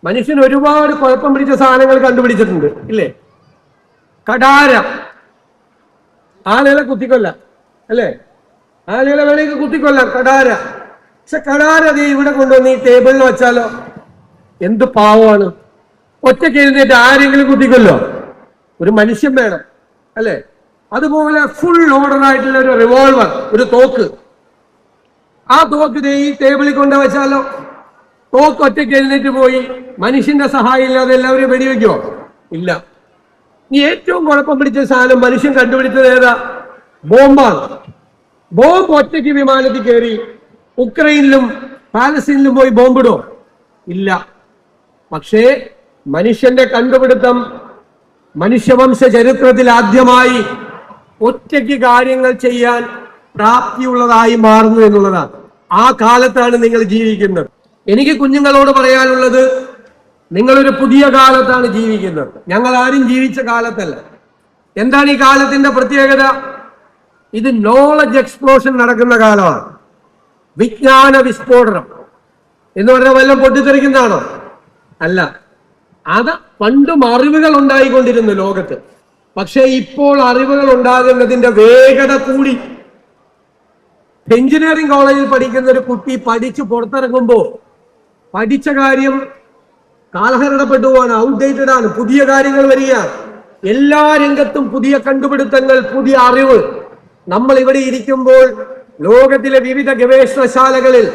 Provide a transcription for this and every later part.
മനുഷ്യൻ ഒരുപാട് കുഴപ്പം പിടിച്ച സാധനങ്ങൾ കണ്ടുപിടിച്ചിട്ടുണ്ട് ഇല്ലേ? കടാര, ആളുകളെ കുത്തിക്കൊല്ലാം അല്ലേ? ആളുകളെ വേണമെങ്കിൽ കുത്തിക്കൊല്ലാം, കടാര. പക്ഷെ കടാര അതേ ഇവിടെ കൊണ്ടുവന്ന് ഈ ടേബിളിൽ വെച്ചാലോ എന്ത് പാവമാണ്. ഒറ്റയ്ക്ക് എഴുന്നേറ്റ് ആരെങ്കിലും കുത്തിക്കൊല്ലോ? ഒരു മനുഷ്യൻ വേണം അല്ലേ? അതുപോലെ ഫുൾ ലോഡഡ് ആയിട്ടുള്ള ഒരു റിവോൾവർ, ഒരു തോക്ക്, ആ തോക്ക് ഈ ടേബിളിൽ കൊണ്ട് വെച്ചാലോ? തോക്ക് ഒറ്റയ്ക്ക് എഴുന്നേറ്റ് പോയി മനുഷ്യന്റെ സഹായം ഇല്ലാതെ എല്ലാവരും വെടിവെക്കോ? ഇല്ല. ഈ ഏറ്റവും കുഴപ്പം പിടിച്ച സാധനം മനുഷ്യൻ കണ്ടുപിടിച്ചത് ഏതാ? ബോംബാണ്. ബോംബ് ഒറ്റയ്ക്ക് വിമാനത്തിൽ കയറി ഉക്രൈനിലും പാലസ്തീനിലും പോയി ബോംബിടോ? ഇല്ല. പക്ഷേ മനുഷ്യന്റെ കണ്ടുപിടുത്തം മനുഷ്യവംശ ചരിത്രത്തിൽ ആദ്യമായി ഒറ്റയ്ക്ക് കാര്യങ്ങൾ ചെയ്യാൻ പ്രാപ്തിയുള്ളതായി മാറുന്നു എന്നുള്ളതാണ്. ആ കാലത്താണ് നിങ്ങൾ ജീവിക്കുന്നത്. എനിക്ക് കുഞ്ഞുങ്ങളോട് പറയാനുള്ളത്, നിങ്ങളൊരു പുതിയ കാലത്താണ് ജീവിക്കുന്നത്. ഞങ്ങൾ ആരും ജീവിച്ച കാലത്തല്ല. എന്താണ് ഈ കാലത്തിന്റെ പ്രത്യേകത? ഇത് നോളജ് എക്സ്പ്ലോഷൻ നടക്കുന്ന കാലമാണ്. വിജ്ഞാന വിസ്ഫോടനം എന്ന് പറഞ്ഞാൽ വല്ലതും പൊട്ടിത്തെറിക്കുന്നതാണോ? അല്ല. അത് പണ്ടും അറിവുകൾ ഉണ്ടായിക്കൊണ്ടിരുന്നു ലോകത്ത്. പക്ഷെ ഇപ്പോൾ അറിവുകൾ ഉണ്ടാകുന്നതിന്റെ വേഗത കൂടി. എഞ്ചിനീയറിംഗ് കോളേജിൽ പഠിക്കുന്ന ഒരു കുട്ടി പഠിച്ച് പുറത്തിറങ്ങുമ്പോൾ പഠിച്ച കാര്യം കാലഹരണപ്പെട്ടു പോകാൻ, ഔട്ട്ഡേറ്റഡ് ആണ്. പുതിയ കാര്യങ്ങൾ വരികയാണ്. എല്ലാ രംഗത്തും പുതിയ കണ്ടുപിടുത്തങ്ങൾ, പുതിയ അറിവ്. നമ്മൾ ഇവിടെ ഇരിക്കുമ്പോൾ ലോകത്തിലെ വിവിധ ഗവേഷണശാലകളിൽ,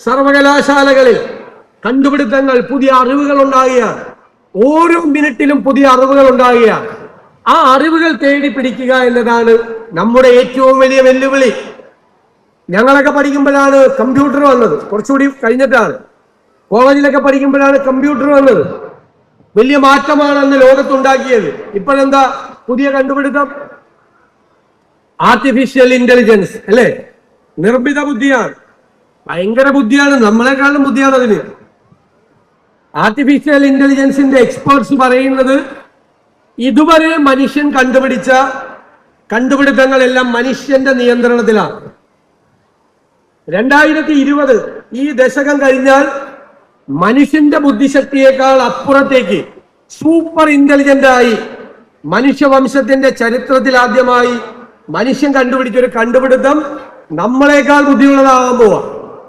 സർവകലാശാലകളിൽ കണ്ടുപിടുത്തങ്ങൾ, പുതിയ അറിവുകൾ ഉണ്ടാകുകയാണ്. ഓരോ മിനിറ്റിലും പുതിയ അറിവുകൾ ഉണ്ടാകുകയാണ്. ആ അറിവുകൾ തേടി പിടിക്കുക എന്നതാണ് നമ്മുടെ ഏറ്റവും വലിയ വെല്ലുവിളി. ഞങ്ങളൊക്കെ പഠിക്കുമ്പോഴാണ് കമ്പ്യൂട്ടർ വന്നത്, കുറച്ചുകൂടി കഴിഞ്ഞിട്ടാണ്. കോളേജിലൊക്കെ പഠിക്കുമ്പോഴാണ് കമ്പ്യൂട്ടർ വന്നത്. വലിയ മാറ്റമാണ് അന്ന് ലോകത്തുണ്ടാക്കിയത്. ഇപ്പോഴെന്താ പുതിയ കണ്ടുപിടുത്തം? ആർട്ടിഫിഷ്യൽ ഇന്റലിജൻസ് അല്ലേ? നിർമ്മിത ബുദ്ധിയാണ്. ഭയങ്കര ബുദ്ധിയാണ്, നമ്മളെക്കാളും ബുദ്ധിയാണ് അതിന്. ആർട്ടിഫിഷ്യൽ ഇന്റലിജൻസിന്റെ എക്സ്പേർട്സ് പറയുന്നത് ഇതുവരെ മനുഷ്യൻ കണ്ടുപിടിച്ച കണ്ടുപിടുത്തങ്ങളെല്ലാം മനുഷ്യന്റെ നിയന്ത്രണത്തിലാണ്. 2020 ഈ ദശകം കഴിഞ്ഞാൽ മനുഷ്യന്റെ ബുദ്ധിശക്തിയേക്കാൾ അപ്പുറത്തേക്ക് സൂപ്പർ ഇന്റലിജന്റ് ആയി മനുഷ്യവംശത്തിന്റെ ചരിത്രത്തിൽ ആദ്യമായി മനുഷ്യൻ കണ്ടുപിടിച്ചൊരു കണ്ടുപിടുത്തം നമ്മളെക്കാൾ ബുദ്ധിയുള്ളതാകാൻ പോവാ.